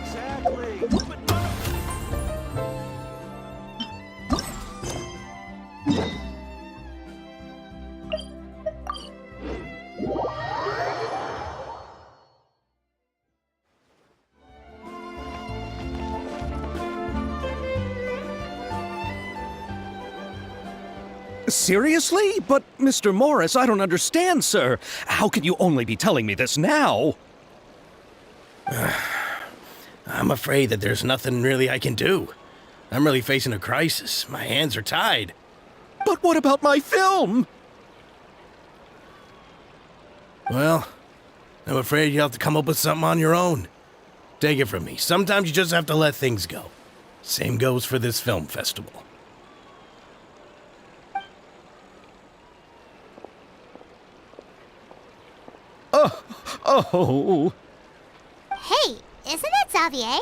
Exactly. But no. Seriously? But, Mr. Morris, I don't understand, sir. How can you only be telling me this now? I'm afraid that there's nothing really I can do. I'm really facing a crisis. My hands are tied. But what about my film? Well, I'm afraid you'll have to come up with something on your own. Take it from me. Sometimes you just have to let things go. Same goes for this film festival. Oh. Hey, isn't that Xavier?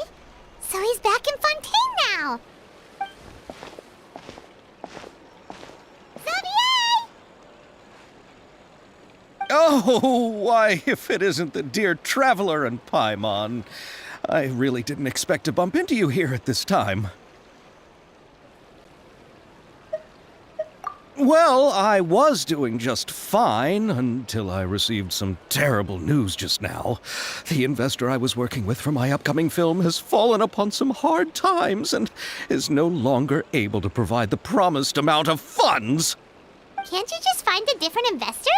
So he's back in Fontaine now. Xavier! Oh, why, if it isn't the dear Traveler and Paimon. I really didn't expect to bump into you here at this time. Well, I was doing just fine until I received some terrible news just now. The investor I was working with for my upcoming film has fallen upon some hard times and is no longer able to provide the promised amount of funds. Can't you just find a different investor?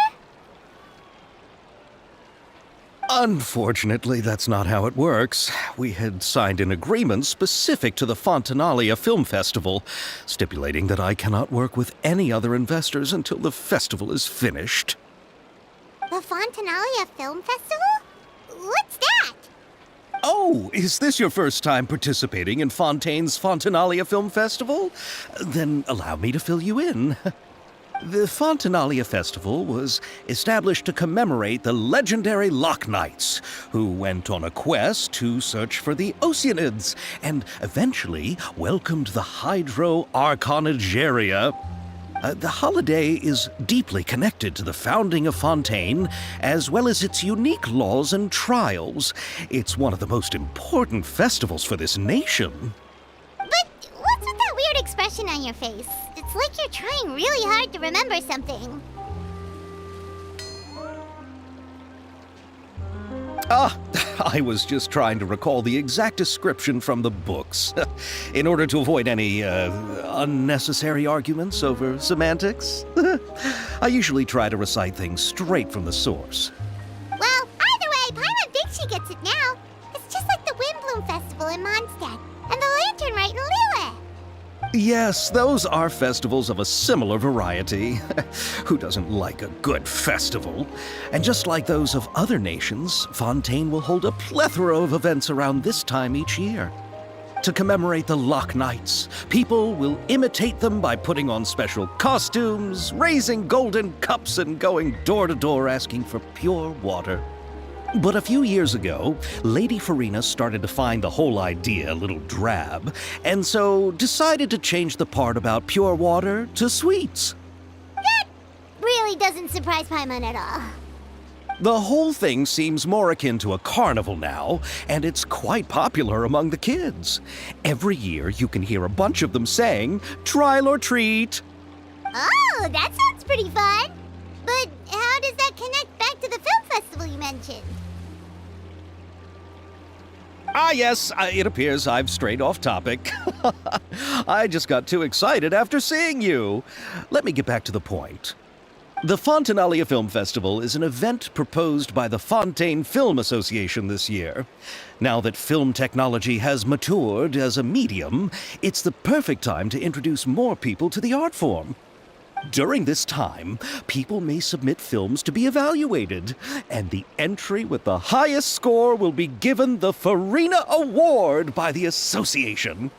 Unfortunately, that's not how it works. We had signed an agreement specific to the Fontanalia Film Festival, stipulating that I cannot work with any other investors until the festival is finished. The Fontanalia Film Festival? What's that? Oh, is this your first time participating in Fontaine's Fontanalia Film Festival? Then allow me to fill you in. The Fontanalia Festival was established to commemorate the legendary Loch Knights, who went on a quest to search for the Oceanids and eventually welcomed the Hydro Arconageria. The holiday is deeply connected to the founding of Fontaine, as well as its unique laws and trials. It's one of the most important festivals for this nation. But what's with that weird expression on your face? It's like you're trying really hard to remember something. I was just trying to recall the exact description from the books, in order to avoid any unnecessary arguments over semantics. I usually try to recite things straight from the source. Well, either way, Paimon thinks she gets it now. It's just like the Windbloom Festival in Mondstadt, and the Lantern Rite in Lille. Yes, those are festivals of a similar variety. Who doesn't like a good festival? And just like those of other nations, Fontaine will hold a plethora of events around this time each year. To commemorate the Loch Knights, people will imitate them by putting on special costumes, raising golden cups, and going door to door asking for pure water. But a few years ago, Lady Farina started to find the whole idea a little drab, and so decided to change the part about pure water to sweets. That really doesn't surprise Paimon at all. The whole thing seems more akin to a carnival now, and it's quite popular among the kids. Every year you can hear a bunch of them saying, "Trial or treat." Oh, that sounds pretty fun. But how does that connect back to the film festival you mentioned? Yes, it appears I've strayed off topic. I just got too excited after seeing you. Let me get back to the point. The Fontanalia Film Festival is an event proposed by the Fontaine Film Association this year. Now that film technology has matured as a medium, it's the perfect time to introduce more people to the art form. During this time, people may submit films to be evaluated, and the entry with the highest score will be given the Farina Award by the association.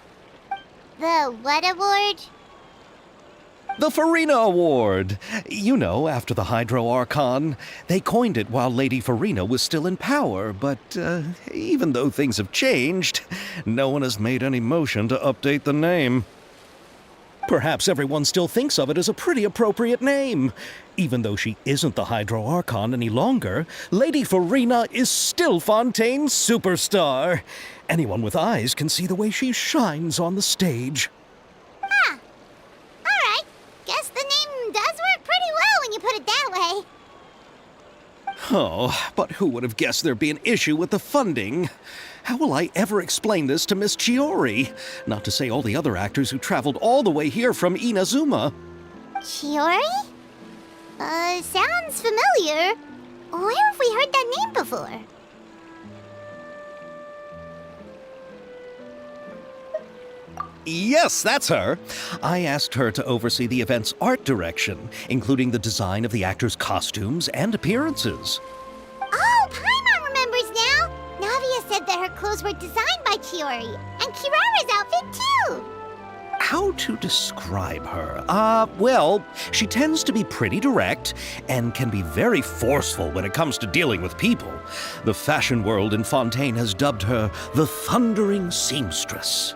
The what award? The Farina Award. You know, after the Hydro Archon. They coined it while Lady Farina was still in power, but even though things have changed, no one has made any motion to update the name. Perhaps everyone still thinks of it as a pretty appropriate name. Even though she isn't the Hydro Archon any longer, Lady Farina is still Fontaine's superstar. Anyone with eyes can see the way she shines on the stage. Huh. Alright. Guess the name does work pretty well when you put it that way. Oh, but who would have guessed there'd be an issue with the funding? How will I ever explain this to Miss Chiori? Not to say all the other actors who traveled all the way here from Inazuma. Chiori? Sounds familiar. Where have we heard that name before? Yes, that's her. I asked her to oversee the event's art direction, including the design of the actors' costumes and appearances. Oh, Paimon remembers now! Navia said that her clothes were designed by Chiori, and Kirara's outfit too! How to describe her? Well, she tends to be pretty direct and can be very forceful when it comes to dealing with people. The fashion world in Fontaine has dubbed her the Thundering Seamstress.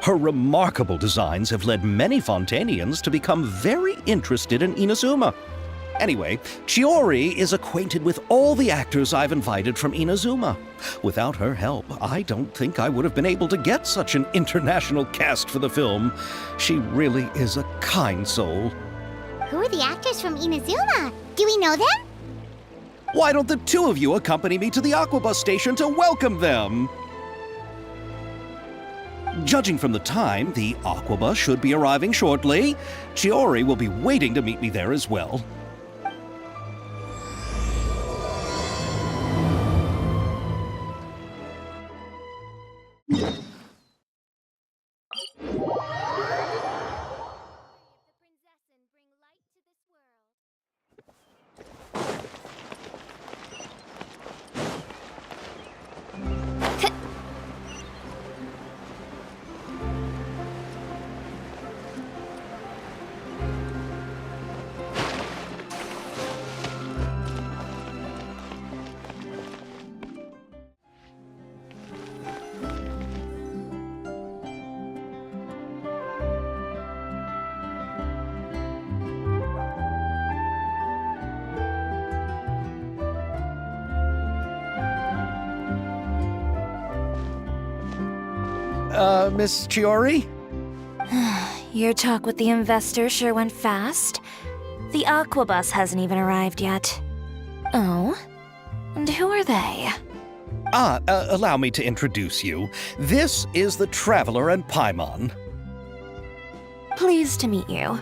Her remarkable designs have led many Fontainians to become very interested in Inazuma. Anyway, Chiori is acquainted with all the actors I've invited from Inazuma. Without her help, I don't think I would have been able to get such an international cast for the film. She really is a kind soul. Who are the actors from Inazuma? Do we know them? Why don't the two of you accompany me to the Aquabus station to welcome them? Judging from the time, the Aquabus should be arriving shortly. Chiori will be waiting to meet me there as well. Miss Chiori? Your talk with the investor sure went fast. The Aquabus hasn't even arrived yet. Oh? And who are they? Allow me to introduce you. This is the Traveler and Paimon. Pleased to meet you.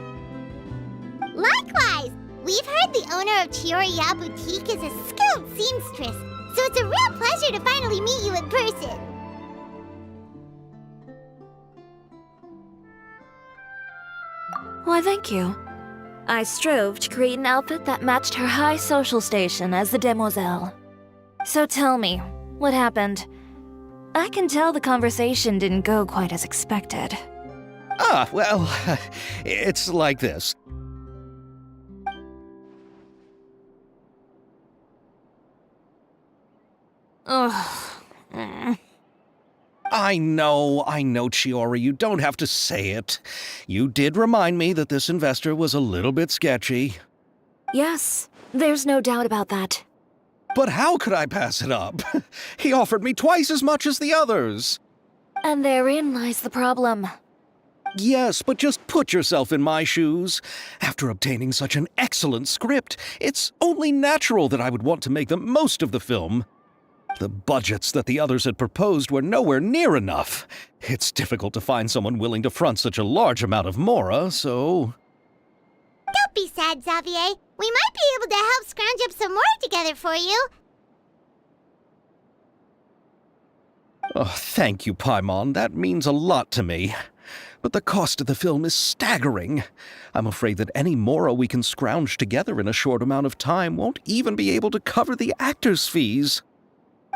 Likewise! We've heard the owner of Chioriya Boutique is a skilled seamstress, so it's a real pleasure to finally meet you in person. Why, thank you. I strove to create an outfit that matched her high social station as the demoiselle. So tell me, what happened? I can tell the conversation didn't go quite as expected. Well, it's like this. Ugh. I know, Chiori, you don't have to say it. You did remind me that this investor was a little bit sketchy. Yes, there's no doubt about that. But how could I pass it up? He offered me twice as much as the others. And therein lies the problem. Yes, but just put yourself in my shoes. After obtaining such an excellent script, it's only natural that I would want to make the most of the film. The budgets that the others had proposed were nowhere near enough. It's difficult to find someone willing to front such a large amount of mora, so... Don't be sad, Xavier. We might be able to help scrounge up some more together for you. Oh, thank you, Paimon. That means a lot to me. But the cost of the film is staggering. I'm afraid that any mora we can scrounge together in a short amount of time won't even be able to cover the actors' fees.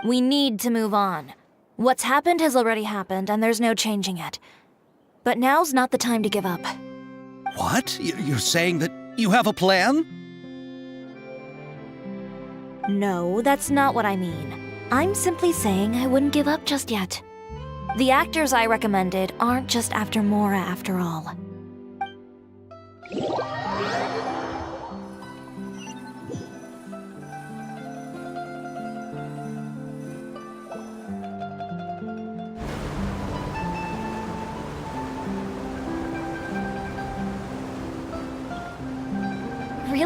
We need to move on. What's happened has already happened, and there's no changing it. But now's not the time to give up. What? You're saying that you have a plan? No, that's not what I mean. I'm simply saying I wouldn't give up just yet. The actors I recommended aren't just after Mora after all.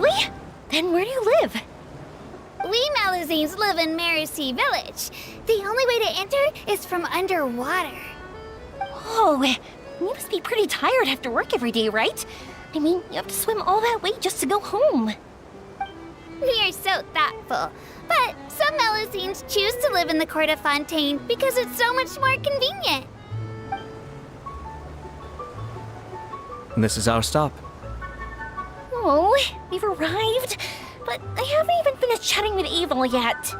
Really? Then where do you live? We Melusines live in Mercy Village. The only way to enter is from underwater. Oh, you must be pretty tired after work every day, right? I mean, you have to swim all that way just to go home. We are so thoughtful. But some Melusines choose to live in the Court of Fontaine because it's so much more convenient. This is our stop. Oh, we've arrived. But I haven't even finished chatting with Aval yet.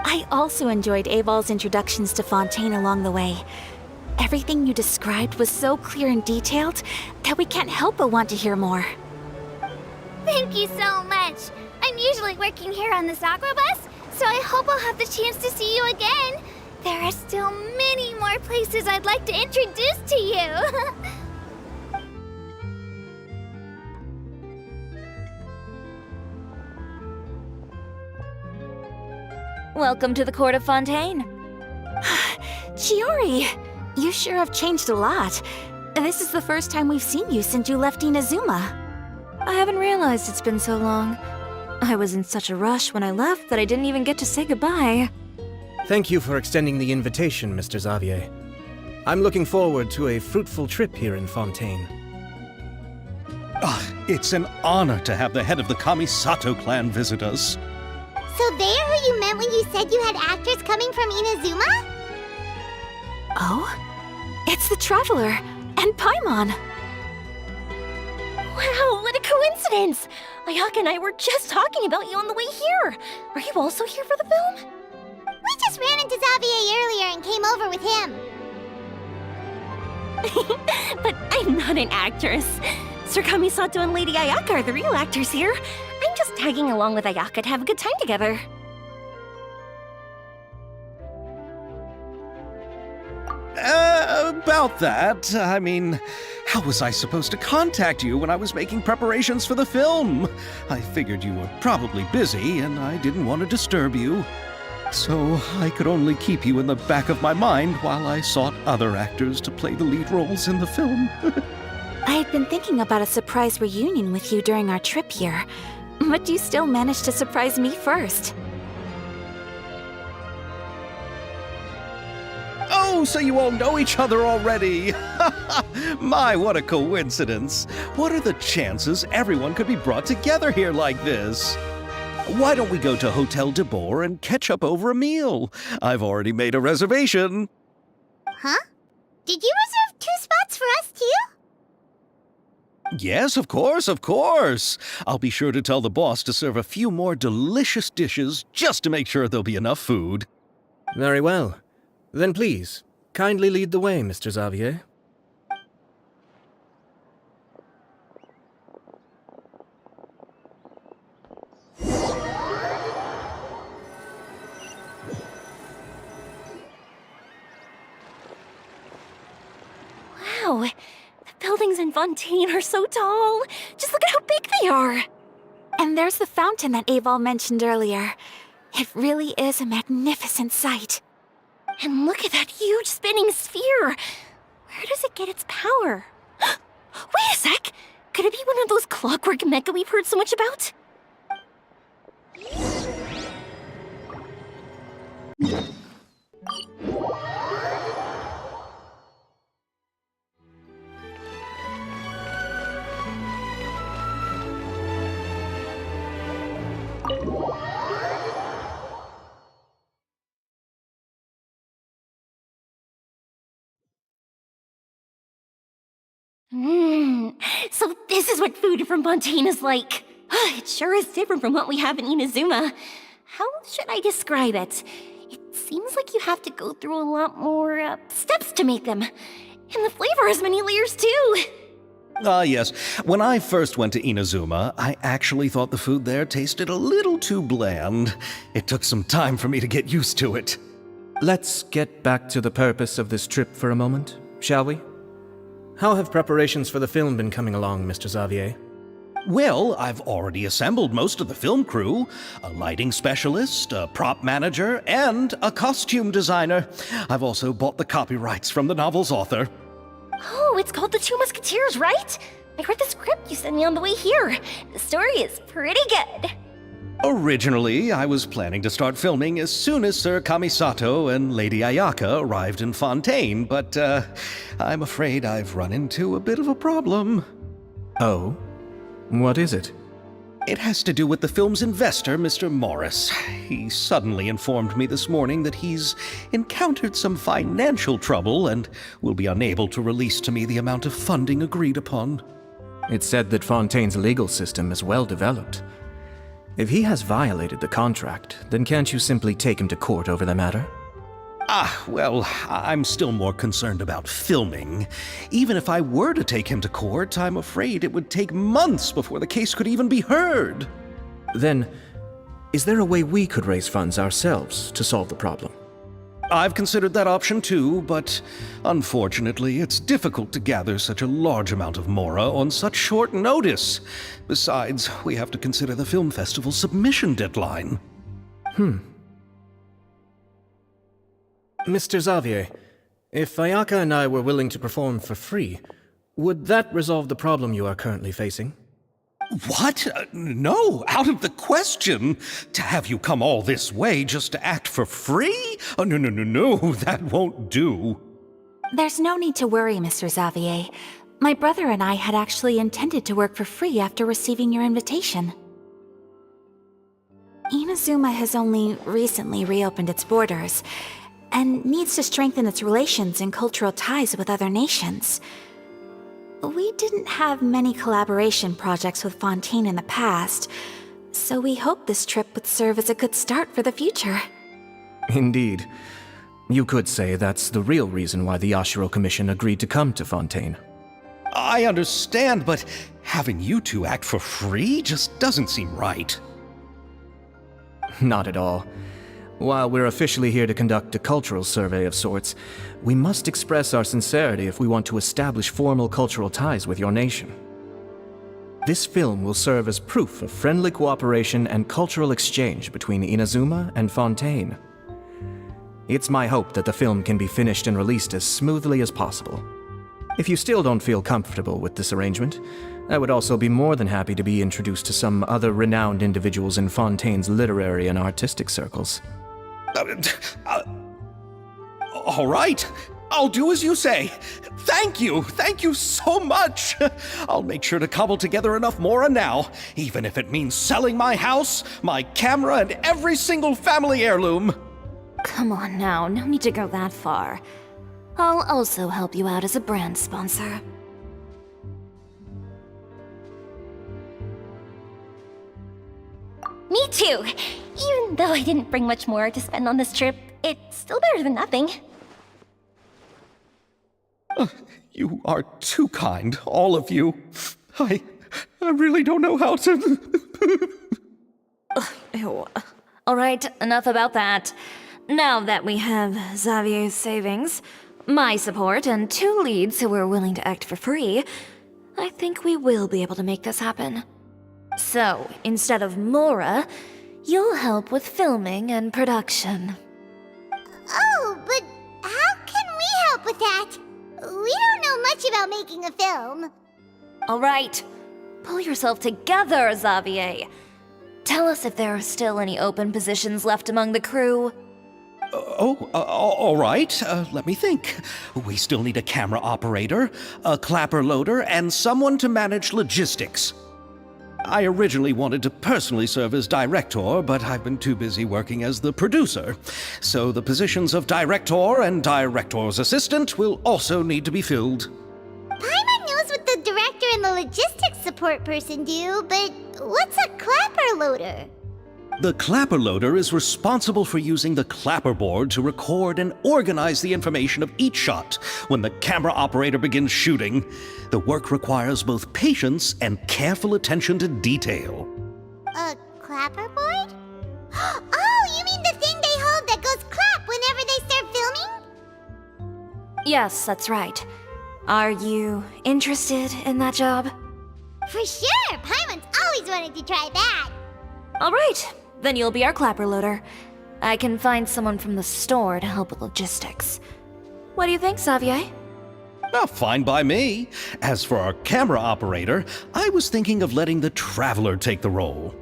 I also enjoyed Aval's introductions to Fontaine along the way. Everything you described was so clear and detailed that we can't help but want to hear more. Thank you so much. I'm usually working here on this aqua bus, so I hope I'll have the chance to see you again. There are still many more places I'd like to introduce to you. Welcome to the Court of Fontaine. Chiori, you sure have changed a lot. This is the first time we've seen you since you left Inazuma. I haven't realized it's been so long. I was in such a rush when I left that I didn't even get to say goodbye. Thank you for extending the invitation, Mr. Xavier. I'm looking forward to a fruitful trip here in Fontaine. It's an honor to have the head of the Kamisato clan visit us. So they're who you meant when you said you had actors coming from Inazuma? Oh? It's the Traveler and Paimon. Wow, what a coincidence! Ayaka and I were just talking about you on the way here. Are you also here for the film? We just ran into Xavier earlier and came over with him. But I'm not an actress. Sir Kamisato and Lady Ayaka are the real actors here. I'm just tagging along with Ayaka to have a good time together. About that, I mean, how was I supposed to contact you when I was making preparations for the film? I figured you were probably busy and I didn't want to disturb you. So I could only keep you in the back of my mind while I sought other actors to play the lead roles in the film. I had been thinking about a surprise reunion with you during our trip here, but you still managed to surprise me first. Oh, so you all know each other already! My, what a coincidence! What are the chances everyone could be brought together here like this? Why don't we go to Hotel de Boer and catch up over a meal? I've already made a reservation. Huh? Did you reserve 2 spots for us too? Yes, of course, of course. I'll be sure to tell the boss to serve a few more delicious dishes just to make sure there'll be enough food. Very well. Then please, kindly lead the way, Mr. Xavier. Wow, the buildings in Fontaine are so tall. Just look at how big they are. And there's the fountain that Aval mentioned earlier. It really is a magnificent sight. And look at that huge spinning sphere. Where does it get its power? Wait a sec! Could it be one of those clockwork mecha we've heard so much about? So this is what food from Fontaine is like. It sure is different from what we have in Inazuma. How should I describe it? It seems like you have to go through a lot more steps to make them. And the flavor has many layers too. Yes. When I first went to Inazuma, I actually thought the food there tasted a little too bland. It took some time for me to get used to it. Let's get back to the purpose of this trip for a moment, shall we? How have preparations for the film been coming along, Mr. Xavier? Well, I've already assembled most of the film crew, a lighting specialist, a prop manager, and a costume designer. I've also bought the copyrights from the novel's author. Oh, it's called The Two Musketeers, right? I read the script you sent me on the way here. The story is pretty good. Originally, I was planning to start filming as soon as Sir Kamisato and Lady Ayaka arrived in Fontaine, but I'm afraid I've run into a bit of a problem. Oh? What is it? It has to do with the film's investor, Mr. Morris. He suddenly informed me this morning that he's encountered some financial trouble and will be unable to release to me the amount of funding agreed upon. It's said that Fontaine's legal system is well developed. If he has violated the contract, then can't you simply take him to court over the matter? Well, I'm still more concerned about filming. Even if I were to take him to court, I'm afraid it would take months before the case could even be heard. Then, is there a way we could raise funds ourselves to solve the problem? I've considered that option too, but unfortunately, it's difficult to gather such a large amount of mora on such short notice. Besides, we have to consider the film festival's submission deadline. Mr. Xavier, if Ayaka and I were willing to perform for free, would that resolve the problem you are currently facing? What? No, out of the question. To have you come all this way just to act for free? Oh, no, that won't do. There's no need to worry, Mr. Xavier. My brother and I had actually intended to work for free after receiving your invitation. Inazuma has only recently reopened its borders, and needs to strengthen its relations and cultural ties with other nations. We didn't have many collaboration projects with Fontaine in the past, so we hoped this trip would serve as a good start for the future. Indeed. You could say that's the real reason why the Yashiro Commission agreed to come to Fontaine. I understand, but having you two act for free just doesn't seem right. Not at all. While we're officially here to conduct a cultural survey of sorts, we must express our sincerity if we want to establish formal cultural ties with your nation. This film will serve as proof of friendly cooperation and cultural exchange between Inazuma and Fontaine. It's my hope that the film can be finished and released as smoothly as possible. If you still don't feel comfortable with this arrangement, I would also be more than happy to be introduced to some other renowned individuals in Fontaine's literary and artistic circles. All right, I'll do as you say. Thank you so much. I'll make sure to cobble together enough mora now, even if it means selling my house, my camera, and every single family heirloom. Come on now, no need to go that far. I'll also help you out as a brand sponsor. Me too! Even though I didn't bring much more to spend on this trip, it's still better than nothing. You are too kind, all of you. I really don't know how to... Ew. Alright, enough about that. Now that we have Xavier's savings, my support, and 2 leads who are willing to act for free, I think we will be able to make this happen. So, instead of mora, you'll help with filming and production. Oh, but how can we help with that? We don't know much about making a film. Alright, pull yourself together, Xavier. Tell us if there are still any open positions left among the crew. All right. Let me think. We still need a camera operator, a clapper loader, and someone to manage logistics. I originally wanted to personally serve as director, but I've been too busy working as the producer. So the positions of director and director's assistant will also need to be filled. Paimon knows what the director and the logistics support person do, but what's a clapper loader? The clapper loader is responsible for using the clapper board to record and organize the information of each shot when the camera operator begins shooting. The work requires both patience and careful attention to detail. A clapperboard? Oh, you mean the thing they hold that goes clap whenever they start filming? Yes, that's right. Are you interested in that job? For sure! Paimon's always wanted to try that. Alright, then you'll be our clapper loader. I can find someone from the store to help with logistics. What do you think, Xavier? Oh, fine by me. As for our camera operator, I was thinking of letting the Traveler take the role.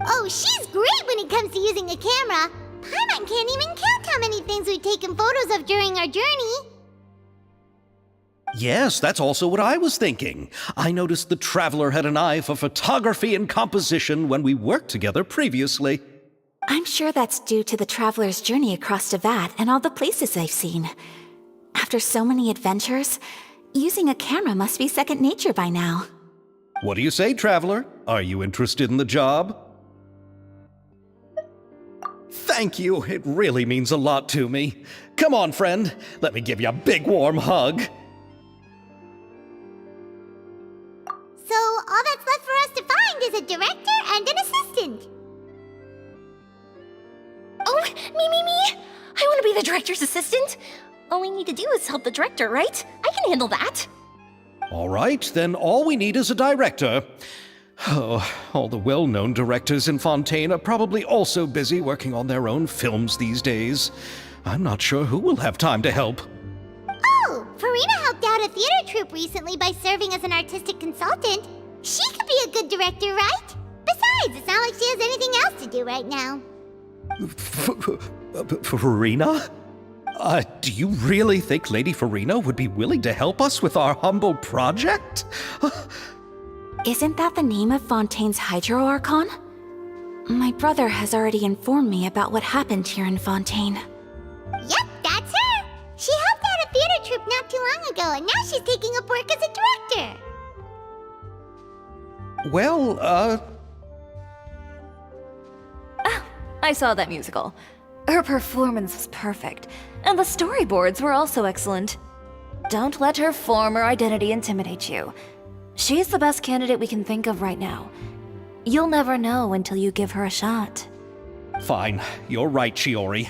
Oh, she's great when it comes to using a camera. Paimon can't even count how many things we've taken photos of during our journey. Yes, that's also what I was thinking. I noticed the Traveler had an eye for photography and composition when we worked together previously. I'm sure that's due to the traveler's journey across Teyvat and all the places they've seen. After so many adventures, using a camera must be second nature by now. What do you say, Traveler? Are you interested in the job? Thank you. It really means a lot to me. Come on, friend. Let me give you a big warm hug. So all that's left for us to find is a director and an assistant. Oh, me! I want to be the director's assistant! All we need to do is help the director, right? I can handle that. All right, then all we need is a director. Oh, all the well-known directors in Fontaine are probably also busy working on their own films these days. I'm not sure who will have time to help. Oh, Farina helped out a theater troupe recently by serving as an artistic consultant. She could be a good director, right? Besides, it's not like she has anything else to do right now. Farina? Do you really think Lady Farina would be willing to help us with our humble project? Isn't that the name of Fontaine's Hydro Archon? My brother has already informed me about what happened here in Fontaine. Yep, that's her! She helped out a theater troupe not too long ago, and now she's taking up work as a director. Well, I saw that musical. Her performance was perfect, and the storyboards were also excellent. Don't let her former identity intimidate you. She's the best candidate we can think of right now. You'll never know until you give her a shot. Fine. You're right, Shiori.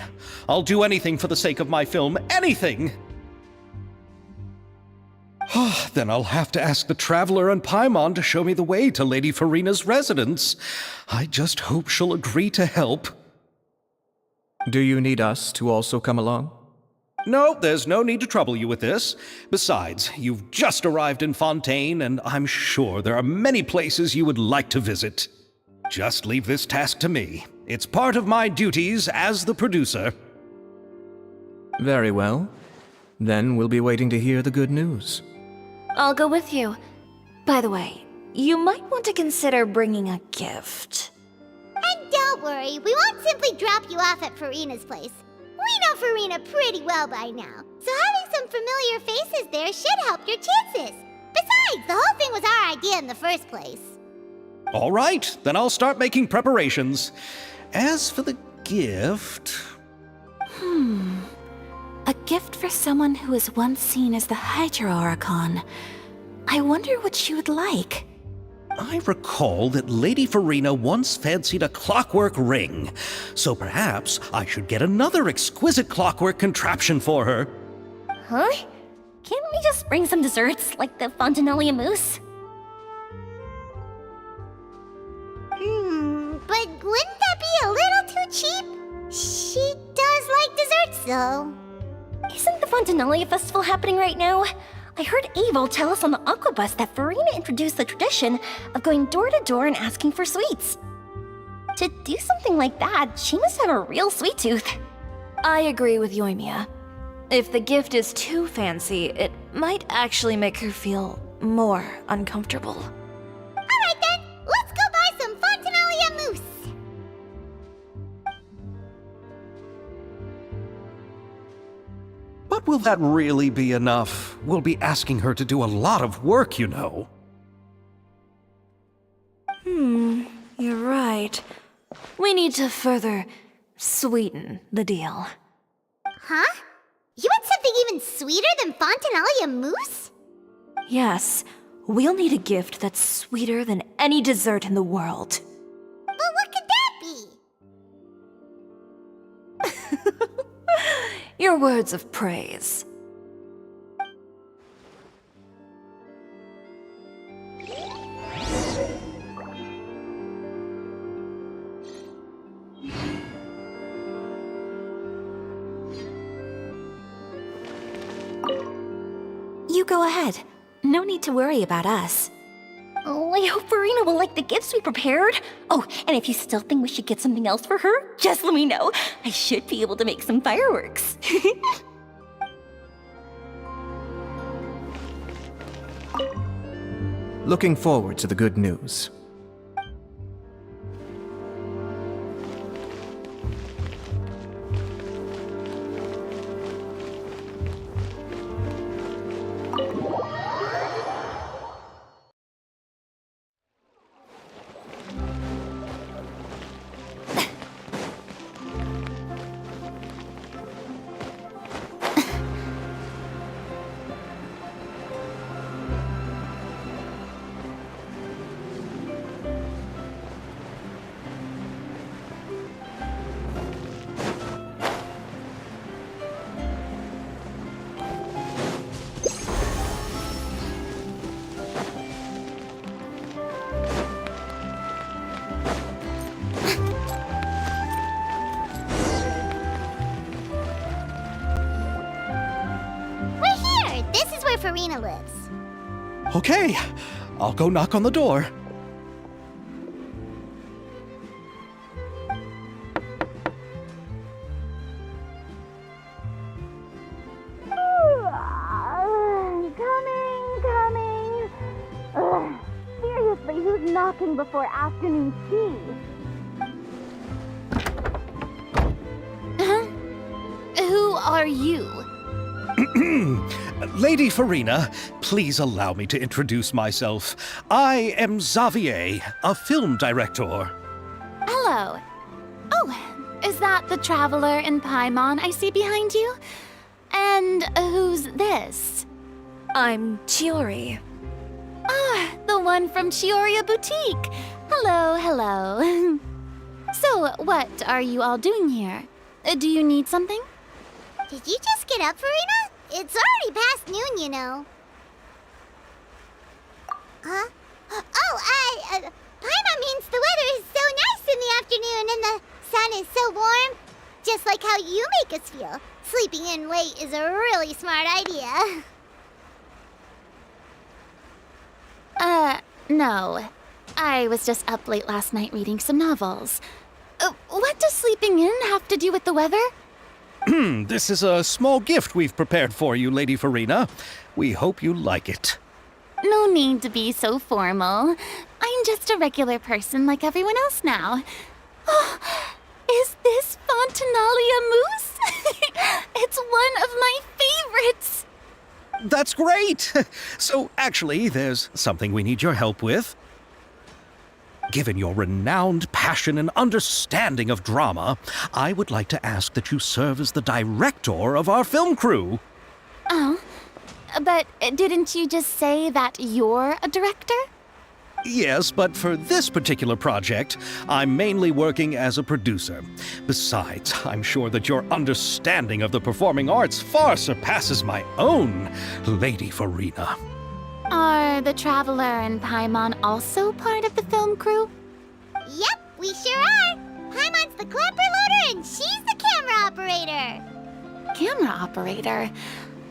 I'll do anything for the sake of my film. Anything! Then I'll have to ask the Traveler and Paimon to show me the way to Lady Farina's residence. I just hope she'll agree to help. Do you need us to also come along? No, there's no need to trouble you with this. Besides, you've just arrived in Fontaine, and I'm sure there are many places you would like to visit. Just leave this task to me. It's part of my duties as the producer. Very well. Then we'll be waiting to hear the good news. I'll go with you. By the way, you might want to consider bringing a gift. And don't worry, we won't simply drop you off at Farina's place. We know Farina pretty well by now, so having some familiar faces there should help your chances. Besides, the whole thing was our idea in the first place. All right, then I'll start making preparations. As for the gift... A gift for someone who was once seen as the Hydro Archon. I wonder what she would like. I recall that Lady Farina once fancied a clockwork ring, so perhaps I should get another exquisite clockwork contraption for her. Huh? Can't we just bring some desserts, like the Fontinalia mousse? But wouldn't that be a little too cheap? She does like desserts, though. Isn't the Fontinalia festival happening right now? I heard Abel tell us on the Aquabus that Farina introduced the tradition of going door to door and asking for sweets. To do something like that, she must have a real sweet tooth. I agree with Yoimiya. If the gift is too fancy, it might actually make her feel more uncomfortable. Alright then, let's go buy some Fontinalia mousse. But will that really be enough? We'll be asking her to do a lot of work, you know. You're right. We need to further sweeten the deal. Huh? You want something even sweeter than Fontinalia mousse? Yes, we'll need a gift that's sweeter than any dessert in the world. But what could that be? Your words of praise. You go ahead. No need to worry about us. Oh, I hope Verena will like the gifts we prepared. Oh, and if you still think we should get something else for her, just let me know. I should be able to make some fireworks. Looking forward to the good news. Verena lives. Okay, I'll go knock on the door. Coming. Ugh, seriously, who's knocking before afternoon tea? Who are you? Lady Farina, please allow me to introduce myself. I am Xavier, a film director. Hello. Oh, is that the traveler in Paimon I see behind you? And who's this? I'm Chiori. Ah, the one from Chioria Boutique. Hello. So, what are you all doing here? Do you need something? Did you just get up, Verena? It's already past noon, you know. Huh? Paimon means the weather is so nice in the afternoon and the sun is so warm. Just like how you make us feel. Sleeping in late is a really smart idea. No. I was just up late last night reading some novels. What does sleeping in have to do with the weather? This is a small gift we've prepared for you, Lady Farina. We hope you like it. No need to be so formal. I'm just a regular person like everyone else now. Oh, is this Fontinalia mousse? It's one of my favorites. That's great! So, actually, there's something we need your help with. Given your renowned passion and understanding of drama, I would like to ask that you serve as the director of our film crew. Oh, but didn't you just say that you're a director? Yes, but for this particular project, I'm mainly working as a producer. Besides, I'm sure that your understanding of the performing arts far surpasses my own, Lady Farina. Are the Traveler and Paimon also part of the film crew? Yep, we sure are. Paimon's the clapper loader and she's the camera operator. Camera operator?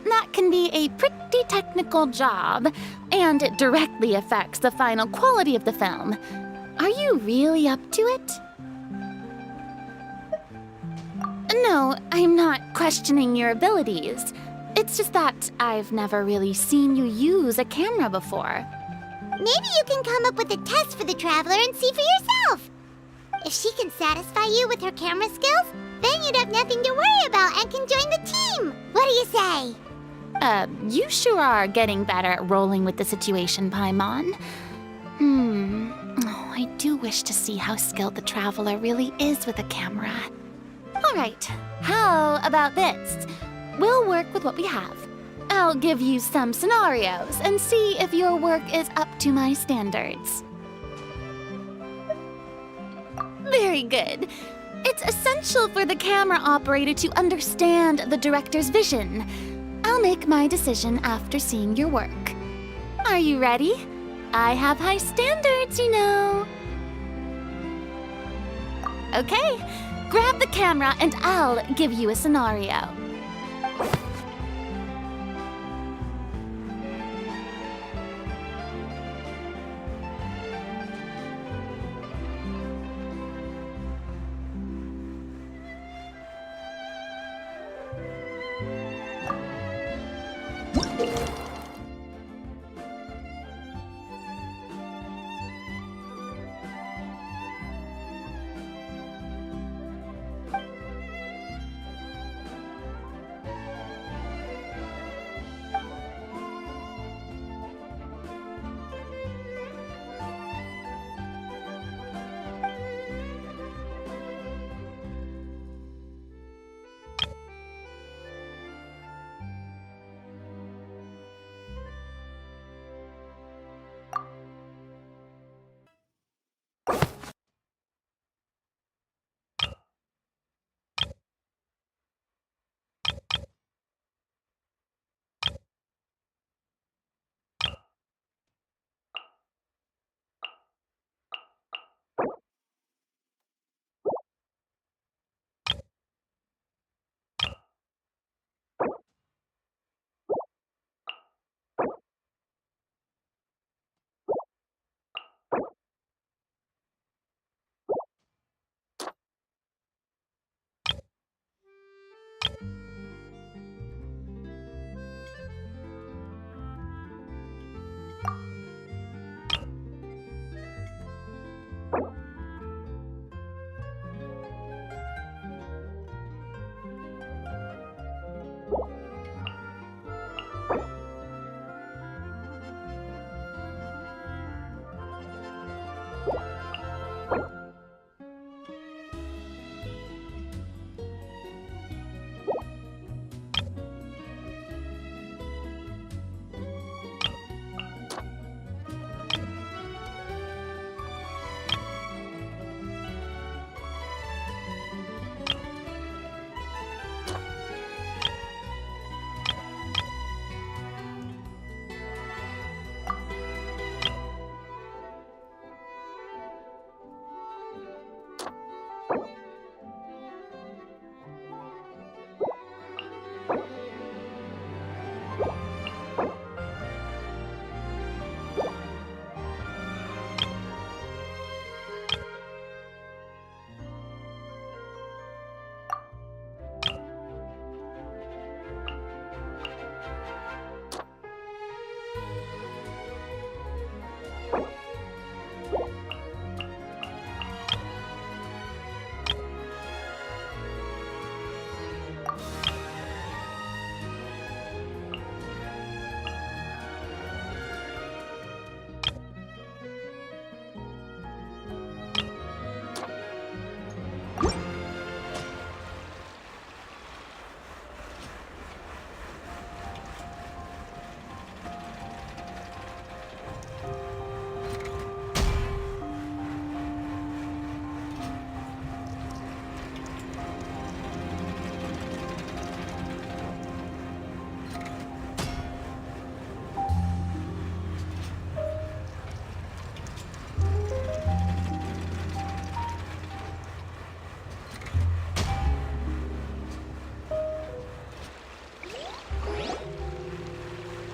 That can be a pretty technical job, and it directly affects the final quality of the film. Are you really up to it? No, I'm not questioning your abilities. It's just that I've never really seen you use a camera before. Maybe you can come up with a test for the Traveler and see for yourself. If she can satisfy you with her camera skills, then you'd have nothing to worry about and can join the team. What do you say? You sure are getting better at rolling with the situation, Paimon. Oh, I do wish to see how skilled the Traveler really is with a camera. All right, how about this? We'll work with what we have. I'll give you some scenarios and see if your work is up to my standards. Very good. It's essential for the camera operator to understand the director's vision. I'll make my decision after seeing your work. Are you ready? I have high standards, you know. Okay, grab the camera and I'll give you a scenario.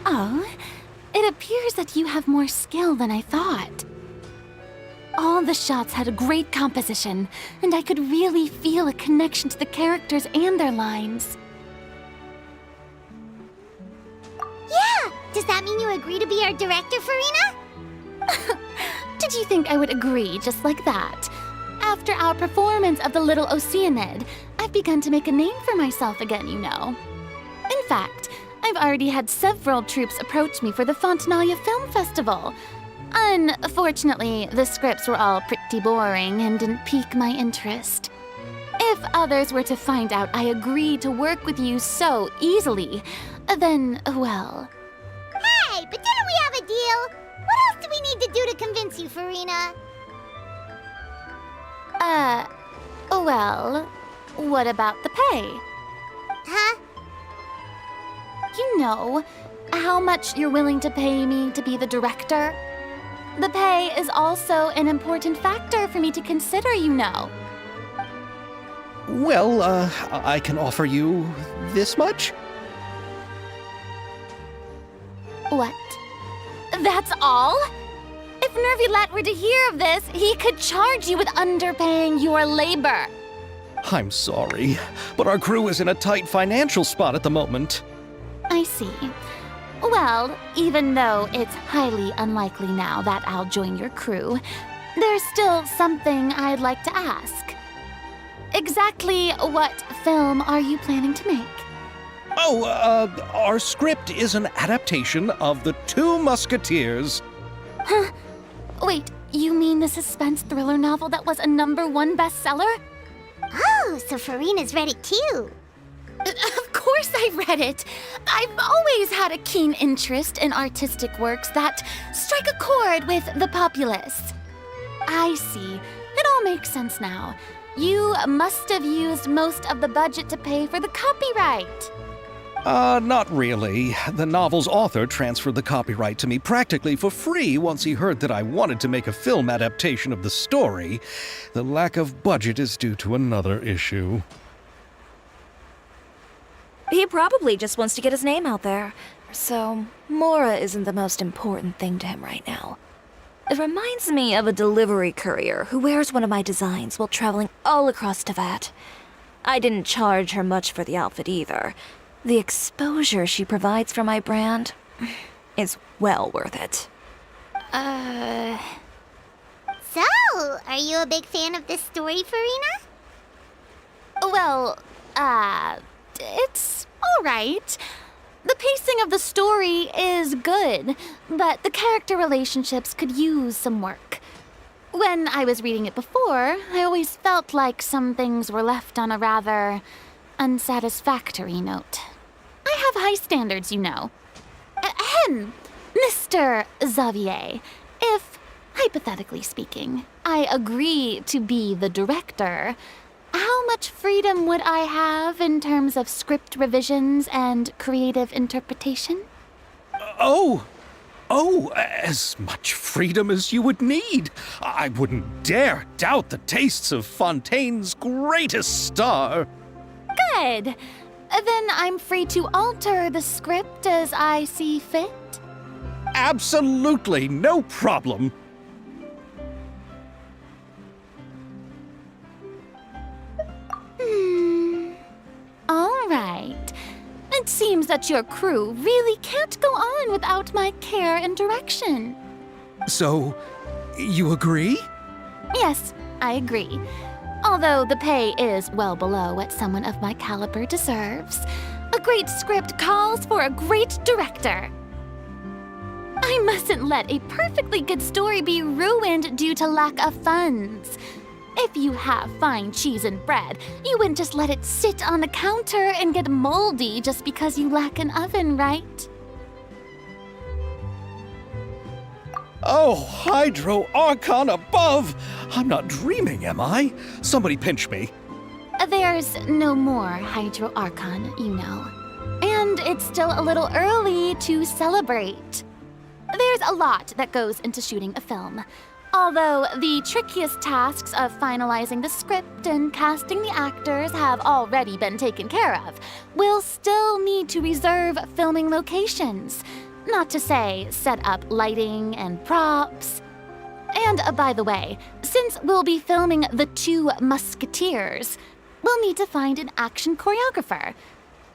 Oh, it appears that you have more skill than I thought. All the shots had a great composition, and I could really feel a connection to the characters and their lines. Yeah! Does that mean you agree to be our director, Farina? Did you think I would agree just like that? After our performance of The Little Oceanid, I've begun to make a name for myself again, you know. In fact, I've already had several troops approach me for the Fontinalia Film Festival. Unfortunately, the scripts were all pretty boring and didn't pique my interest. If others were to find out I agreed to work with you so easily, then, well... Hey, but didn't we have a deal? What else do we need to do to convince you, Farina? Well, what about the pay? Huh? You know, how much you're willing to pay me to be the director? The pay is also an important factor for me to consider, you know. Well, I can offer you this much? What? That's all? If Nervilat were to hear of this, he could charge you with underpaying your labor. I'm sorry, but our crew is in a tight financial spot at the moment. I see. Well, even though it's highly unlikely now that I'll join your crew, there's still something I'd like to ask. Exactly what film are you planning to make? Oh, our script is an adaptation of The Two Musketeers. Huh? Wait, you mean the suspense thriller novel that was a #1 bestseller? Oh, so Farina's read it too. Of course I read it. I've always had a keen interest in artistic works that strike a chord with the populace. I see. It all makes sense now. You must have used most of the budget to pay for the copyright. Not really. The novel's author transferred the copyright to me practically for free once he heard that I wanted to make a film adaptation of the story. The lack of budget is due to another issue. He probably just wants to get his name out there. So, Mora isn't the most important thing to him right now. It reminds me of a delivery courier who wears one of my designs while traveling all across Teyvat. I didn't charge her much for the outfit either. The exposure she provides for my brand is well worth it. So, are you a big fan of this story, Farina? Well, it's alright. The pacing of the story is good, but the character relationships could use some work. When I was reading it before, I always felt like some things were left on a rather unsatisfactory note. I have high standards, you know. Ahem, Mr. Xavier, if, hypothetically speaking, I agree to be the director, how much freedom would I have in terms of script revisions and creative interpretation? Oh, as much freedom as you would need. I wouldn't dare doubt the tastes of Fontaine's greatest star. Good. Then I'm free to alter the script as I see fit. Absolutely, no problem. All right. It seems that your crew really can't go on without my care and direction. So, you agree? Yes, I agree. Although the pay is well below what someone of my caliber deserves, a great script calls for a great director. I mustn't let a perfectly good story be ruined due to lack of funds. If you have fine cheese and bread, you wouldn't just let it sit on the counter and get moldy just because you lack an oven, right? Oh, Hydro Archon above! I'm not dreaming, am I? Somebody pinch me. There's no more Hydro Archon, you know. And it's still a little early to celebrate. There's a lot that goes into shooting a film. Although the trickiest tasks of finalizing the script and casting the actors have already been taken care of, we'll still need to reserve filming locations. Not to say set up lighting and props. And by the way, since we'll be filming The Two Musketeers, we'll need to find an action choreographer.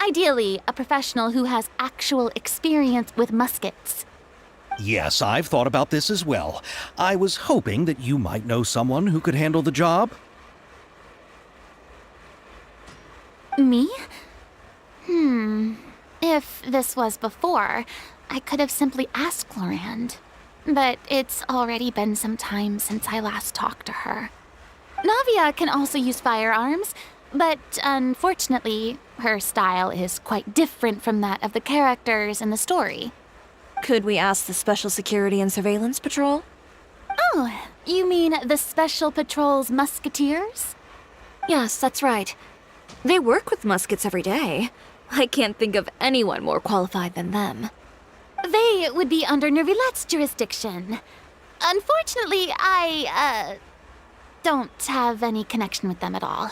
Ideally, a professional who has actual experience with muskets. Yes, I've thought about this as well. I was hoping that you might know someone who could handle the job. Me? If this was before, I could have simply asked Lorand. But it's already been some time since I last talked to her. Navia can also use firearms, but unfortunately, her style is quite different from that of the characters in the story. Could we ask the Special Security and Surveillance Patrol? Oh, you mean the Special Patrol's Musketeers? Yes, that's right. They work with muskets every day. I can't think of anyone more qualified than them. They would be under Nervilette's jurisdiction. Unfortunately, I don't have any connection with them at all.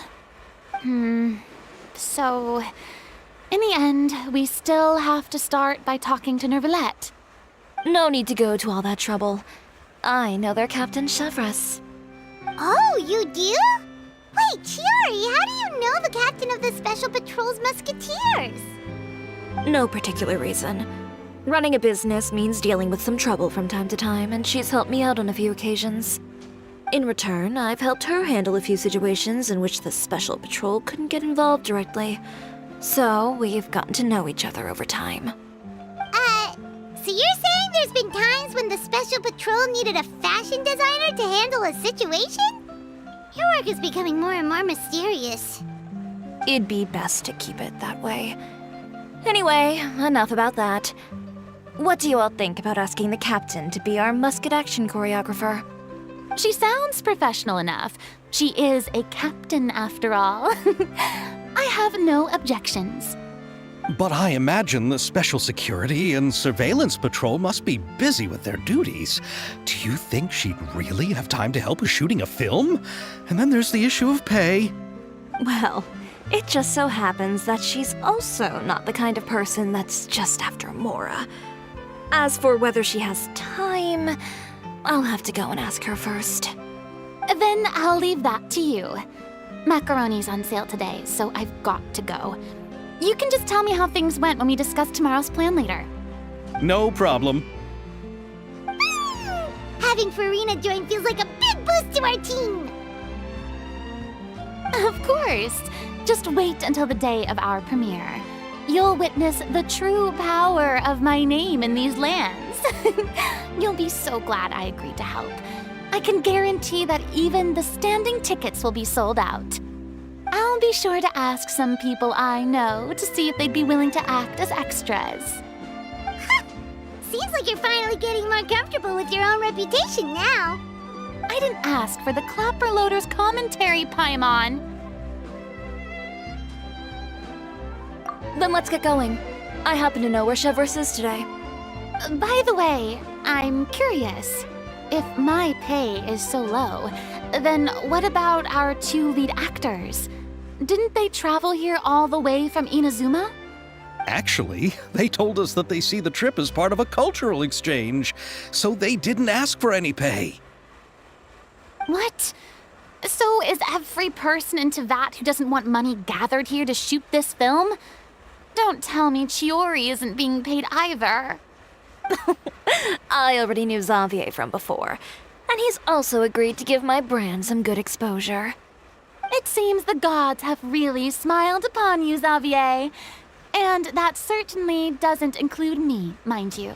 So, in the end, we still have to start by talking to Nervilette. No need to go to all that trouble. I know their Captain Chevres. Oh, you do? Wait, Chiari, how do you know the captain of the Special Patrol's Musketeers? No particular reason. Running a business means dealing with some trouble from time to time, and she's helped me out on a few occasions. In return, I've helped her handle a few situations in which the Special Patrol couldn't get involved directly. So, we've gotten to know each other over time. So you're saying there's been times when the Special Patrol needed a fashion designer to handle a situation? Your work is becoming more and more mysterious. It'd be best to keep it that way. Anyway, enough about that. What do you all think about asking the captain to be our musket action choreographer? She sounds professional enough. She is a captain, after all. I have no objections. But I imagine the Special Security and Surveillance Patrol must be busy with their duties. Do you think she'd really have time to help with shooting a film? And then there's the issue of pay. Well, it just so happens that she's also not the kind of person that's just after Mora. As for whether she has time, I'll have to go and ask her first. Then I'll leave that to you. Macaroni's on sale today, so I've got to go. You can just tell me how things went when we discuss tomorrow's plan later. No problem. Having Farina join feels like a big boost to our team. Of course. Just wait until the day of our premiere. You'll witness the true power of my name in these lands. You'll be so glad I agreed to help. I can guarantee that even the standing tickets will be sold out. I'll be sure to ask some people I know to see if they'd be willing to act as extras. Seems like you're finally getting more comfortable with your own reputation now. I didn't ask for the Clapper Loader's commentary, Paimon. Then let's get going. I happen to know where Chevreuse is today. By the way, I'm curious. If my pay is so low, then what about our 2 lead actors? Didn't they travel here all the way from Inazuma? Actually, they told us that they see the trip as part of a cultural exchange, so they didn't ask for any pay. What? So is every person in Teyvat who doesn't want money gathered here to shoot this film? Don't tell me Chiori isn't being paid either. I already knew Xavier from before, and he's also agreed to give my brand some good exposure. It seems the gods have really smiled upon you, Xavier. And that certainly doesn't include me, mind you.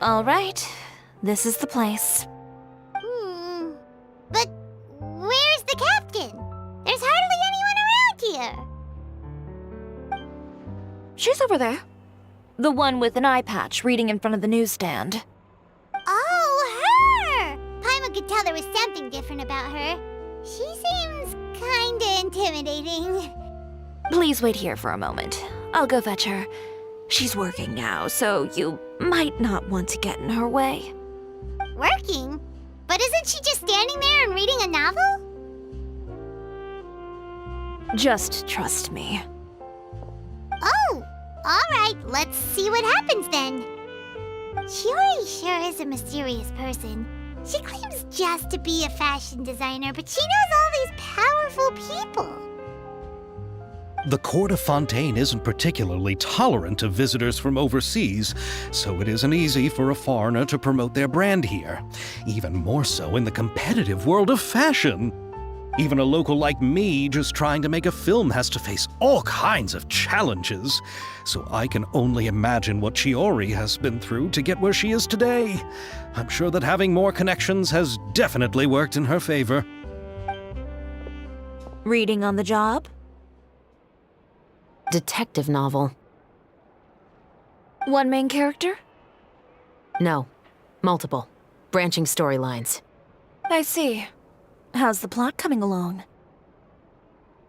All right, this is the place. But where's the captain? There's hardly anyone around here. She's over there. The one with an eye patch reading in front of the newsstand. Oh, her! Paimon could tell there was something different about her. She seems kinda intimidating. Please wait here for a moment. I'll go fetch her. She's working now, so you might not want to get in her way. Working? But isn't she just standing there and reading a novel? Just trust me. Oh, alright, let's see what happens then. Chiori sure is a mysterious person. She claims just to be a fashion designer, but she knows all these powerful people. The court of Fontaine isn't particularly tolerant of visitors from overseas, so it isn't easy for a foreigner to promote their brand here. Even more so in the competitive world of fashion. Even a local like me just trying to make a film has to face all kinds of challenges. So I can only imagine what Chiori has been through to get where she is today. I'm sure that having more connections has definitely worked in her favor. Reading on the job? Detective novel. One main character? No. Multiple. Branching storylines. I see. How's the plot coming along?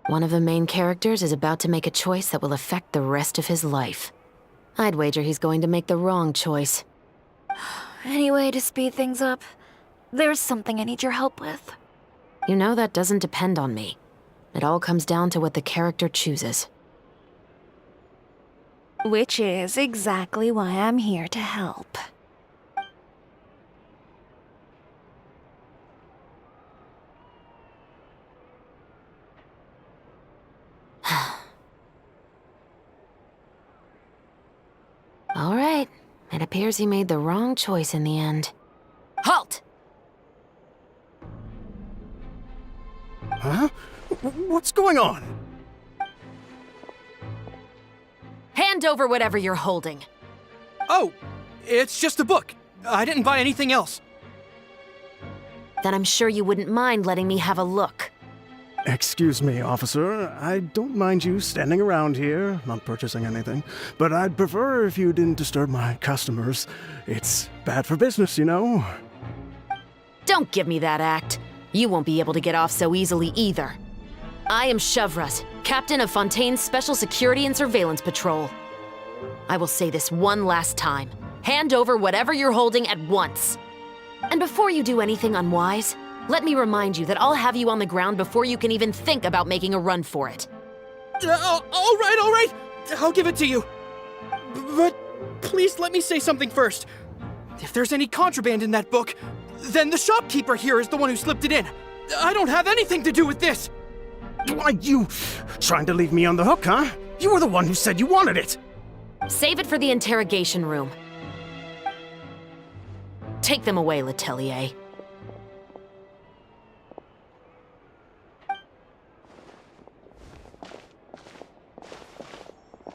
One of the main characters is about to make a choice that will affect the rest of his life. I'd wager he's going to make the wrong choice. Any way to speed things up? There's something I need your help with. You know that doesn't depend on me. It all comes down to what the character chooses. Which is exactly why I'm here to help. All right. It appears he made the wrong choice in the end. Halt! Huh? What's going on? Hand over whatever you're holding. Oh, it's just a book. I didn't buy anything else. Then I'm sure you wouldn't mind letting me have a look. Excuse me, officer. I don't mind you standing around here, not purchasing anything, but I'd prefer if you didn't disturb my customers. It's bad for business, you know. Don't give me that act. You won't be able to get off so easily either. I am Chevreuse, captain of Fontaine's Special Security and Surveillance Patrol. I will say this one last time. Hand over whatever you're holding at once. And before you do anything unwise, let me remind you that I'll have you on the ground before you can even think about making a run for it. All right. I'll give it to you. But please let me say something first. If there's any contraband in that book, then the shopkeeper here is the one who slipped it in. I don't have anything to do with this. Why, you trying to leave me on the hook, huh? You were the one who said you wanted it. Save it for the interrogation room. Take them away, Letelier.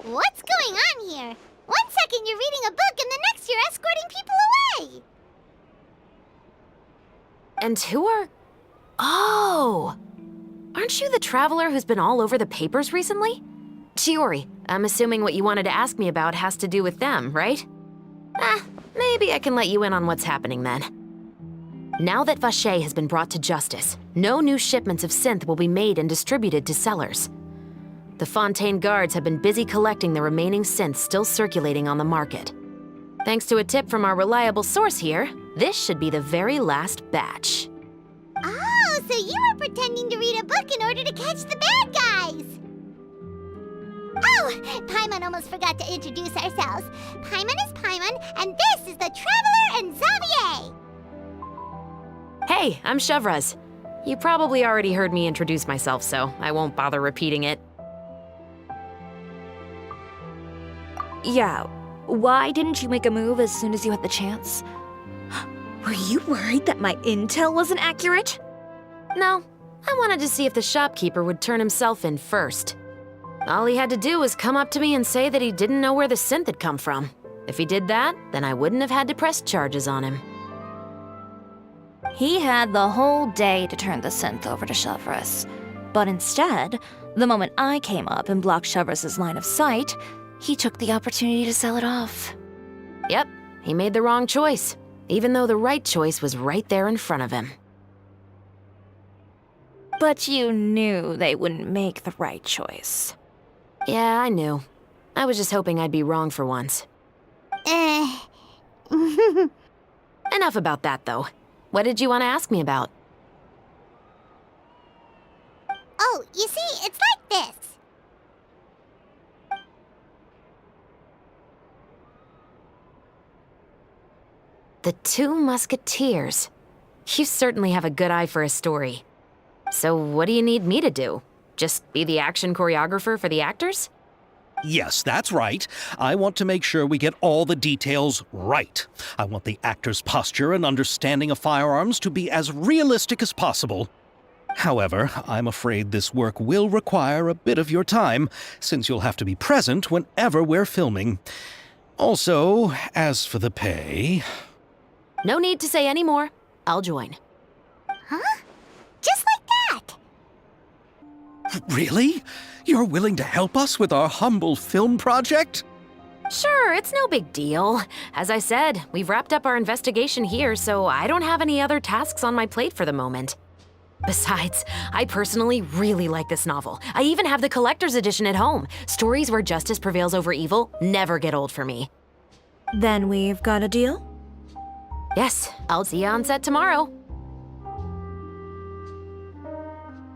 What's going on here? 1 second you're reading a book and the next you're escorting people away! And who are... Oh! Aren't you the traveler who's been all over the papers recently? Chiori, I'm assuming what you wanted to ask me about has to do with them, right? Maybe I can let you in on what's happening then. Now that Vacher has been brought to justice, no new shipments of synth will be made and distributed to sellers. The Fontaine guards have been busy collecting the remaining synths still circulating on the market. Thanks to a tip from our reliable source here, this should be the very last batch. Oh, so you were pretending to read a book in order to catch the bad guys! Oh, Paimon almost forgot to introduce ourselves. Paimon is Paimon, and this is the Traveler and Xavier! Hey, I'm Chevraz. You probably already heard me introduce myself, so I won't bother repeating it. Yeah, why didn't you make a move as soon as you had the chance? Were you worried that my intel wasn't accurate? No, I wanted to see if the shopkeeper would turn himself in first. All he had to do was come up to me and say that he didn't know where the synth had come from. If he did that, then I wouldn't have had to press charges on him. He had the whole day to turn the synth over to Chevraz. But instead, the moment I came up and blocked Chevraz's line of sight, he took the opportunity to sell it off. Yep, he made the wrong choice, even though the right choice was right there in front of him. But you knew they wouldn't make the right choice. Yeah, I knew. I was just hoping I'd be wrong for once. Enough about that, though. What did you want to ask me about? Oh, you see, it's like this. The Two Musketeers. You certainly have a good eye for a story. So what do you need me to do? Just be the action choreographer for the actors? Yes, that's right. I want to make sure we get all the details right. I want the actor's posture and understanding of firearms to be as realistic as possible. However, I'm afraid this work will require a bit of your time, since you'll have to be present whenever we're filming. Also, as for the pay... No need to say any more. I'll join. Huh? Just like that? Really? You're willing to help us with our humble film project? Sure, it's no big deal. As I said, we've wrapped up our investigation here, so I don't have any other tasks on my plate for the moment. Besides, I personally really like this novel. I even have the collector's edition at home. Stories where justice prevails over evil never get old for me. Then we've got a deal? Yes, I'll see you on set tomorrow.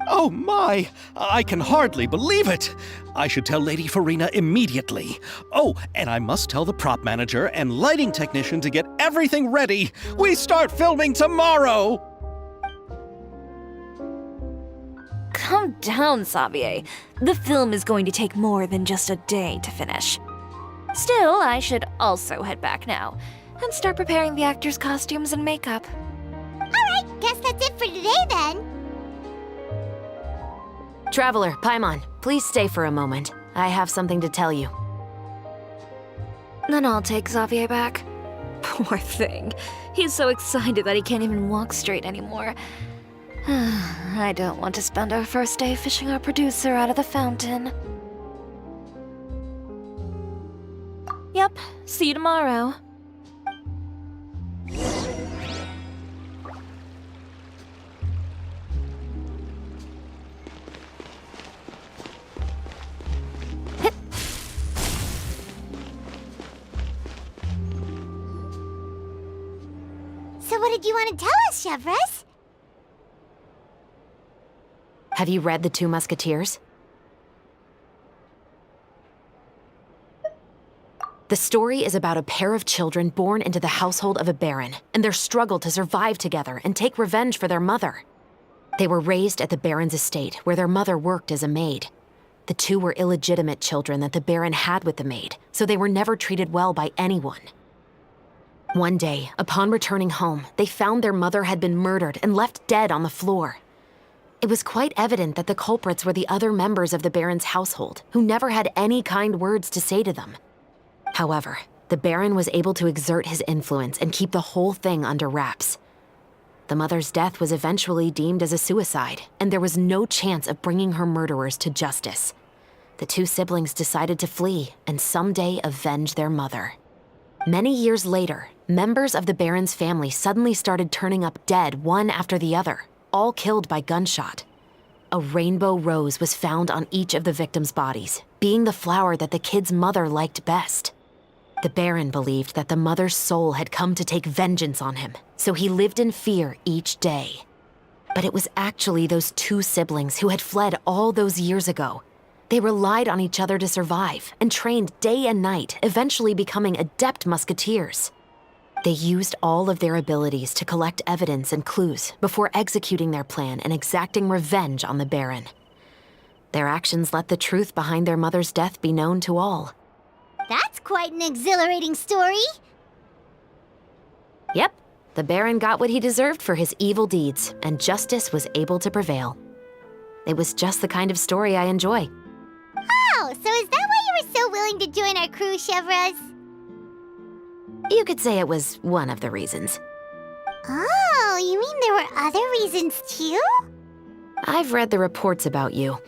Oh my! I can hardly believe it! I should tell Lady Farina immediately. Oh, and I must tell the prop manager and lighting technician to get everything ready. We start filming tomorrow! Calm down, Xavier. The film is going to take more than just a day to finish. Still, I should also head back now and start preparing the actors' costumes and makeup. Alright, guess that's it for today then. Traveler, Paimon, please stay for a moment. I have something to tell you. Then I'll take Xavier back. Poor thing. He's so excited that he can't even walk straight anymore. I don't want to spend our first day fishing our producer out of the fountain. Yep, see you tomorrow. did you want to tell us, Chevres? Have you read The Two Musketeers? The story is about a pair of children born into the household of a baron and their struggle to survive together and take revenge for their mother. They were raised at the baron's estate where their mother worked as a maid. The two were illegitimate children that the baron had with the maid, so they were never treated well by anyone. One day, upon returning home, they found their mother had been murdered and left dead on the floor. It was quite evident that the culprits were the other members of the baron's household, who never had any kind words to say to them. However, the baron was able to exert his influence and keep the whole thing under wraps. The mother's death was eventually deemed as a suicide, and there was no chance of bringing her murderers to justice. The two siblings decided to flee and someday avenge their mother. Many years later, members of the baron's family suddenly started turning up dead one after the other, all killed by gunshot. A rainbow rose was found on each of the victims' bodies, being the flower that the kid's mother liked best. The baron believed that the mother's soul had come to take vengeance on him, so he lived in fear each day. But it was actually those two siblings who had fled all those years ago. They relied on each other to survive and trained day and night, eventually becoming adept musketeers. They used all of their abilities to collect evidence and clues before executing their plan and exacting revenge on the baron. Their actions let the truth behind their mother's death be known to all. That's quite an exhilarating story. Yep, the baron got what he deserved for his evil deeds, and justice was able to prevail. It was just the kind of story I enjoy. Oh, so is that why you were so willing to join our crew, Chevres? You could say it was one of the reasons. Oh, you mean there were other reasons too? I've read the reports about you.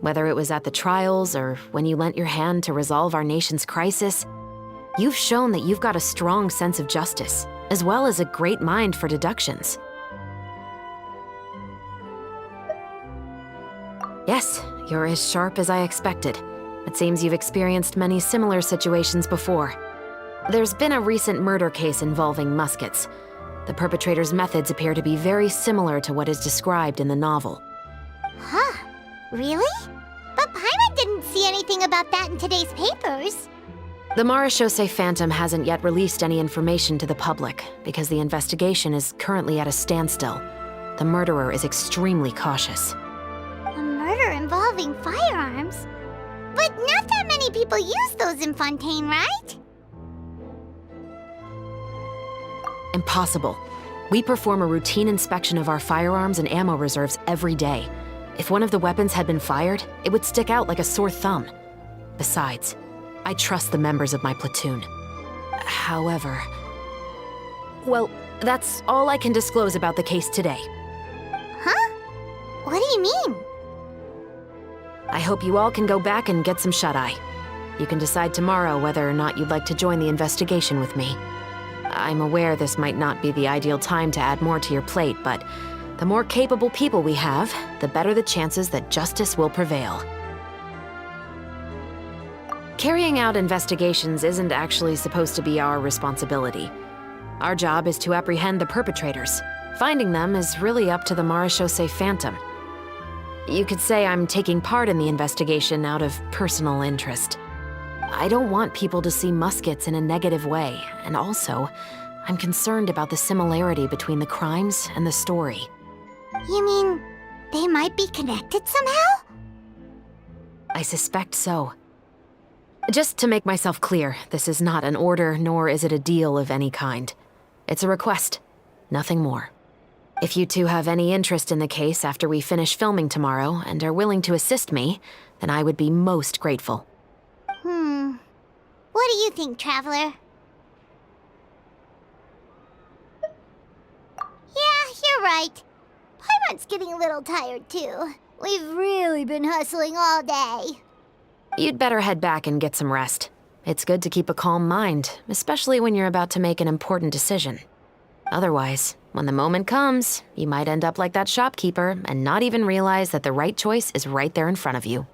Whether it was at the trials or when you lent your hand to resolve our nation's crisis, you've shown that you've got a strong sense of justice, as well as a great mind for deductions. Yes, you're as sharp as I expected. It seems you've experienced many similar situations before. There's been a recent murder case involving Muskets. The perpetrator's methods appear to be very similar to what is described in the novel. Huh? Really? But Paimon didn't see anything about that in today's papers. The Marechaussee Phantom hasn't yet released any information to the public because the investigation is currently at a standstill. The murderer is extremely cautious. A murder involving firearms? But not that many people use those in Fontaine, right? Impossible. We perform a routine inspection of our firearms and ammo reserves every day. If one of the weapons had been fired, it would stick out like a sore thumb. Besides, I trust the members of my platoon. However... Well, that's all I can disclose about the case today. Huh? What do you mean? I hope you all can go back and get some shut-eye. You can decide tomorrow whether or not you'd like to join the investigation with me. I'm aware this might not be the ideal time to add more to your plate, but the more capable people we have, the better the chances that justice will prevail. Carrying out investigations isn't actually supposed to be our responsibility. Our job is to apprehend the perpetrators. Finding them is really up to the Marechaussee Phantom. You could say I'm taking part in the investigation out of personal interest. I don't want people to see Muskets in a negative way, and also, I'm concerned about the similarity between the crimes and the story. You mean they might be connected somehow? I suspect so. Just to make myself clear, this is not an order, nor is it a deal of any kind. It's a request, nothing more. If you two have any interest in the case after we finish filming tomorrow and are willing to assist me, then I would be most grateful. What do you think, Traveler? Yeah, you're right. Paimon's getting a little tired, too. We've really been hustling all day. You'd better head back and get some rest. It's good to keep a calm mind, especially when you're about to make an important decision. Otherwise, when the moment comes, you might end up like that shopkeeper and not even realize that the right choice is right there in front of you.